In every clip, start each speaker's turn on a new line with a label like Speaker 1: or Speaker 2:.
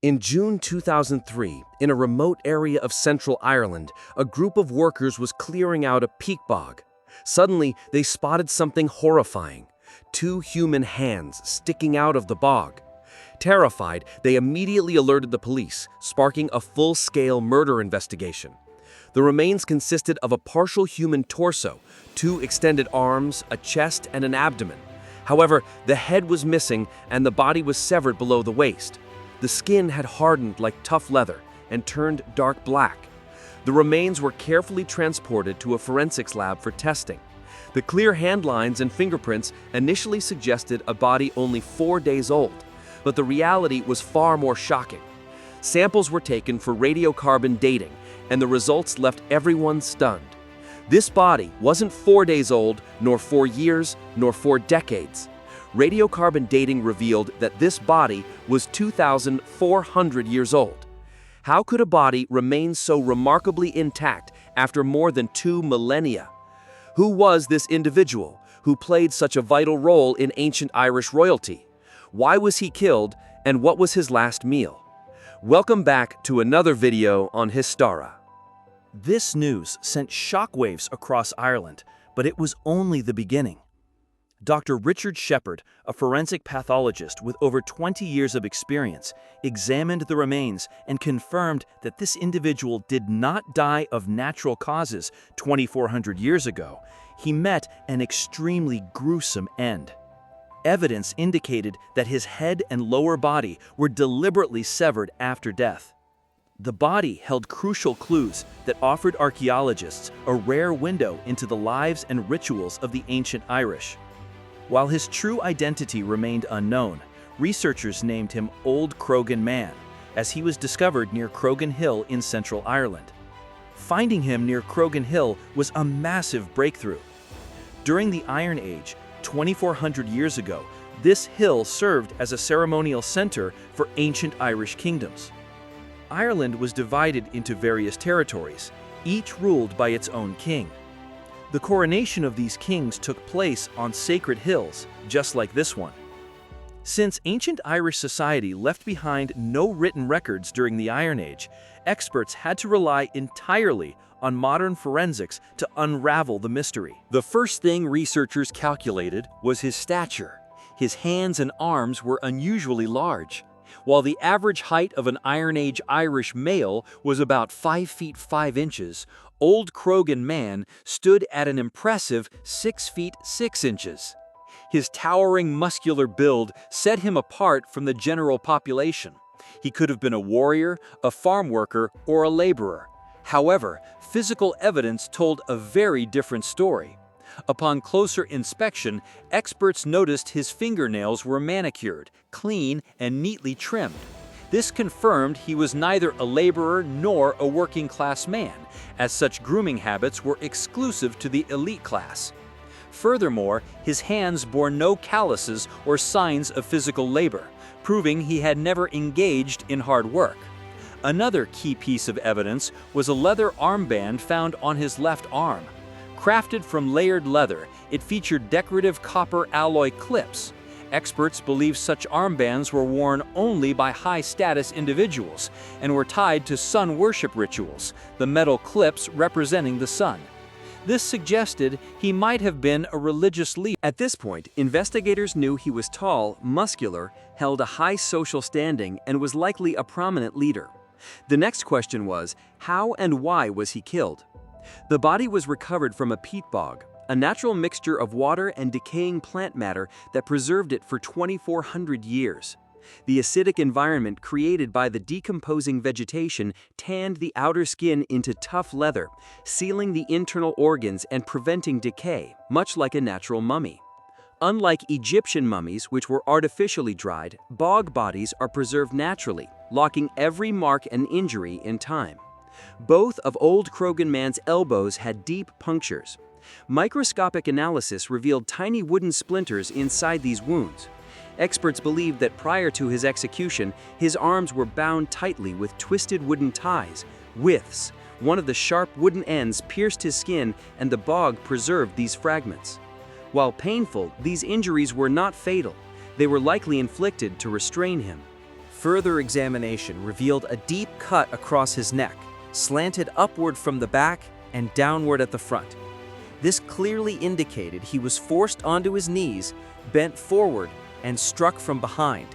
Speaker 1: In June 2003, in a remote area of Central Ireland, a group of workers was clearing out a peat bog. Suddenly, they spotted something horrifying: two human hands sticking out of the bog. Terrified, they immediately alerted the police, sparking a full-scale murder investigation. The remains consisted of a partial human torso, two extended arms, a chest, and an abdomen. However, the head was missing and the body was severed below the waist. The skin had hardened like tough leather and turned dark black. The remains were carefully transported to a forensics lab for testing. The clear hand lines and fingerprints initially suggested a body only 4 days old, but the reality was far more shocking. Samples were taken for radiocarbon dating, and the results left everyone stunned. This body wasn't 4 days old, nor 4 years, nor 4 decades. Radiocarbon dating revealed that this body was 2,400 years old. How could a body remain so remarkably intact after more than 2 millennia? Who was this individual who played such a vital role in ancient Irish royalty? Why was he killed, and what was his last meal? Welcome back to another video on Histara.
Speaker 2: This news sent shockwaves across Ireland, but it was only the beginning. Dr. Richard Shepherd, a forensic pathologist with over 20 years of experience, examined the remains and confirmed that this individual did not die of natural causes 2,400 years ago. He met an extremely gruesome end. Evidence indicated that his head and lower body were deliberately severed after death. The body held crucial clues that offered archaeologists a rare window into the lives and rituals of the ancient Irish. While his true identity remained unknown, researchers named him Old Croghan Man, as he was discovered near Croghan Hill in Central Ireland. Finding him near Croghan Hill was a massive breakthrough. During the Iron Age, 2,400 years ago, this hill served as a ceremonial center for ancient Irish kingdoms. Ireland was divided into various territories, each ruled by its own king. The coronation of these kings took place on sacred hills, just like this one. Since ancient Irish society left behind no written records during the Iron Age, experts had to rely entirely on modern forensics to unravel the mystery.
Speaker 3: The first thing researchers calculated was his stature. His hands and arms were unusually large. While the average height of an Iron Age Irish male was about 5 feet 5 inches, Old Croghan Man stood at an impressive 6 feet 6 inches. His towering muscular build set him apart from the general population. He could have been a warrior, a farm worker, or a laborer. However, physical evidence told a very different story. Upon closer inspection, experts noticed his fingernails were manicured, clean, and neatly trimmed. This confirmed he was neither a laborer nor a working-class man, as such grooming habits were exclusive to the elite class. Furthermore, his hands bore no calluses or signs of physical labor, proving he had never engaged in hard work. Another key piece of evidence was a leather armband found on his left arm. Crafted from layered leather, it featured decorative copper alloy clips. Experts believe such armbands were worn only by high-status individuals and were tied to sun worship rituals, the metal clips representing the sun. This suggested he might have been a religious leader.
Speaker 1: At this point, investigators knew he was tall, muscular, held a high social standing, and was likely a prominent leader. The next question was, how and why was he killed? The body was recovered from a peat bog, a natural mixture of water and decaying plant matter that preserved it for 2,400 years. The acidic environment created by the decomposing vegetation tanned the outer skin into tough leather, sealing the internal organs and preventing decay, much like a natural mummy. Unlike Egyptian mummies, which were artificially dried, bog bodies are preserved naturally, locking every mark and injury in time. Both of Old Croghan Man's elbows had deep punctures. Microscopic analysis revealed tiny wooden splinters inside these wounds. Experts believe that prior to his execution, his arms were bound tightly with twisted wooden ties, withes. One of the sharp wooden ends pierced his skin, and the bog preserved these fragments. While painful, these injuries were not fatal. They were likely inflicted to restrain him.
Speaker 2: Further examination revealed a deep cut across his neck, slanted upward from the back and downward at the front. This clearly indicated he was forced onto his knees, bent forward, and struck from behind.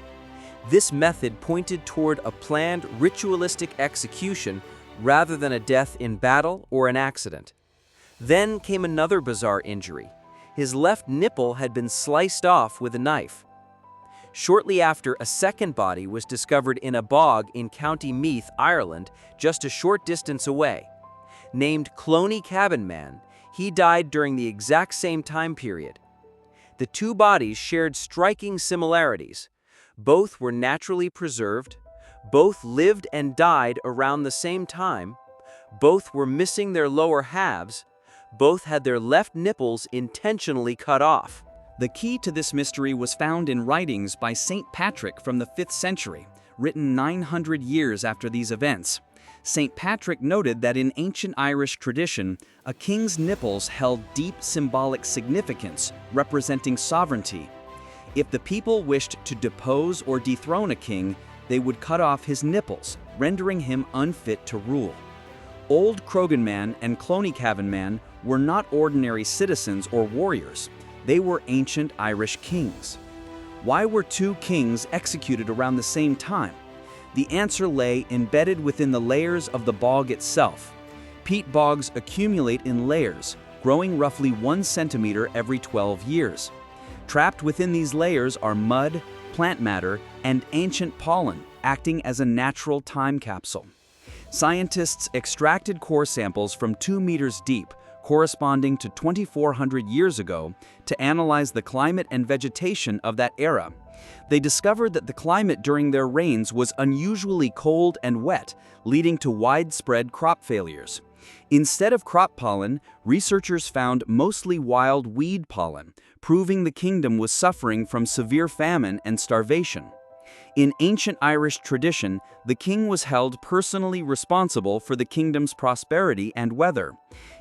Speaker 2: This method pointed toward a planned ritualistic execution rather than a death in battle or an accident. Then came another bizarre injury. His left nipple had been sliced off with a knife. Shortly after, a second body was discovered in a bog in County Meath, Ireland, just a short distance away. Named Cloney Cabinman, he died during the exact same time period. The two bodies shared striking similarities. Both were naturally preserved, both lived and died around the same time, both were missing their lower halves, both had their left nipples intentionally cut off.
Speaker 4: The key to this mystery was found in writings by St. Patrick from the 5th century, written 900 years after these events. St. Patrick noted that in ancient Irish tradition, a king's nipples held deep symbolic significance, representing sovereignty. If the people wished to depose or dethrone a king, they would cut off his nipples, rendering him unfit to rule. Old Croghanman and Cloney Cabinman were not ordinary citizens or warriors. They were ancient Irish kings. Why were two kings executed around the same time? The answer lay embedded within the layers of the bog itself. Peat bogs accumulate in layers, growing roughly 1 centimeter every 12 years. Trapped within these layers are mud, plant matter, and ancient pollen, acting as a natural time capsule. Scientists extracted core samples from 2 meters deep, corresponding to 2,400 years ago, to analyze the climate and vegetation of that era. They discovered that the climate during their reigns was unusually cold and wet, leading to widespread crop failures. Instead of crop pollen, researchers found mostly wild weed pollen, proving the kingdom was suffering from severe famine and starvation. In ancient Irish tradition, the king was held personally responsible for the kingdom's prosperity and weather.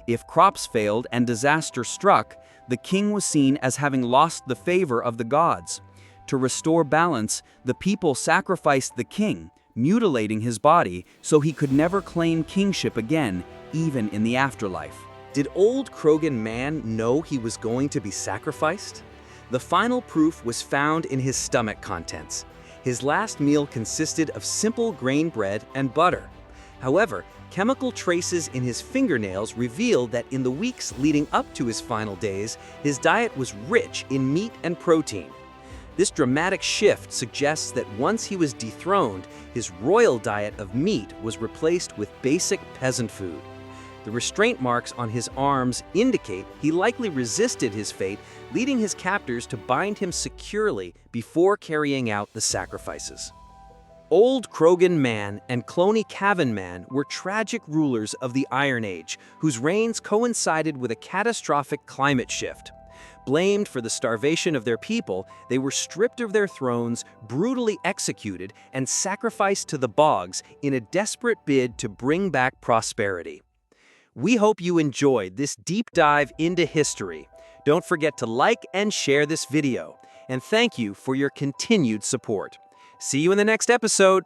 Speaker 4: If crops failed and disaster struck, the king was seen as having lost the favor of the gods. To restore balance, the people sacrificed the king, mutilating his body so he could never claim kingship again, even in the afterlife.
Speaker 1: Did old Croghanman know he was going to be sacrificed? The final proof was found in his stomach contents. His last meal consisted of simple grain bread and butter. However, chemical traces in his fingernails revealed that in the weeks leading up to his final days, his diet was rich in meat and protein. This dramatic shift suggests that once he was dethroned, his royal diet of meat was replaced with basic peasant food. The restraint marks on his arms indicate he likely resisted his fate, leading his captors to bind him securely before carrying out the sacrifices. Old Croghanman and Cloney Cabinman were tragic rulers of the Iron Age, whose reigns coincided with a catastrophic climate shift. Blamed for the starvation of their people, they were stripped of their thrones, brutally executed, and sacrificed to the bogs in a desperate bid to bring back prosperity. We hope you enjoyed this deep dive into history. Don't forget to like and share this video. And thank you for your continued support. See you in the next episode.